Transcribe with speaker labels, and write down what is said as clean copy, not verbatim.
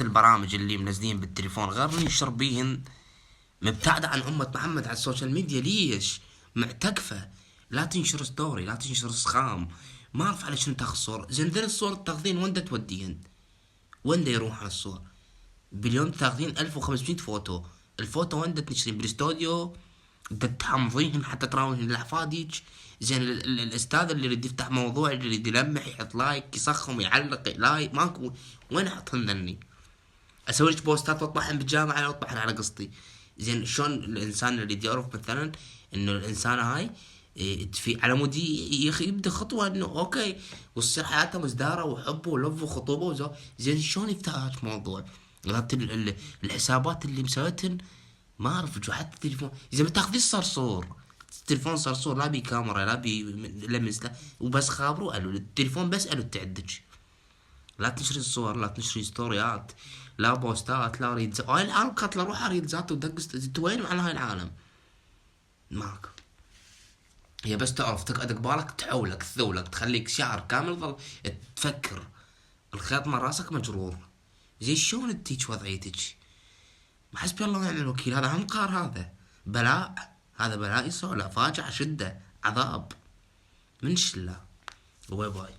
Speaker 1: البرامج اللي منزلين بالتليفون غير ينشر بيهن مبتعدة عن أمة محمد على السوشيال ميديا. ليش؟ معتكفة. لا تنشر ستوري، لا تنشر سخام. ما أعرف على شنو تاخذ صور. زين ذي الصور تاخذين وين دا توديهن؟ وين دا يروح على الصور؟ باليوم تاخذين 1500 فوتو. الفوتو وين دا تنشرين؟ بالاستوديو دا تحمضيهن حتى تراويهن لأحفادك. زين الأستاذ اللي يريد يفتح موضوع، اللي يريد يلمح، يحط لايك، يسخم، يعلق، لايك، ماكو. وين أحطهن ذني؟ اسوي لك بوستات واطبعهن بالجامعه ولا اطبعهن على قسطي؟ زين شلون الانسان اللي يعرف مثلا انه الانسانه هاي في على مود يبدا خطوه انه اوكي وتصير حياته مزدهره وحب ولف وخطوبه وزو. زين شلون يفتح هذا الموضوع؟ الحسابات اللي مسويتهن ما اعرف حتى التليفون. اذا بتاخذي صرصور، التليفون صرصور، لا بي كاميرا لا بي لمس، لا وبس خابروا قالوا التليفون بس قالوا تعدج. لا تنشري الصور، لا تنشري ستوريات، لا بوستات، لا ريلز. هاي العالم كانت روحها ريلزات ودقست. انت وين على هاي العالم؟ ماكو. هي بس تعرف تقعد قبالك، تحولك، تثولك، تخليك شعر كامل ظل تفكر. الخيط من راسك مجرور. زي شلون انتيج وضعيتك؟ حسبي الله ونعم الوكيل. هذا هم قار، هذا بلاء، هذا بلاء يصولع، فاجعة، شدة، عذاب من الله. باي باي.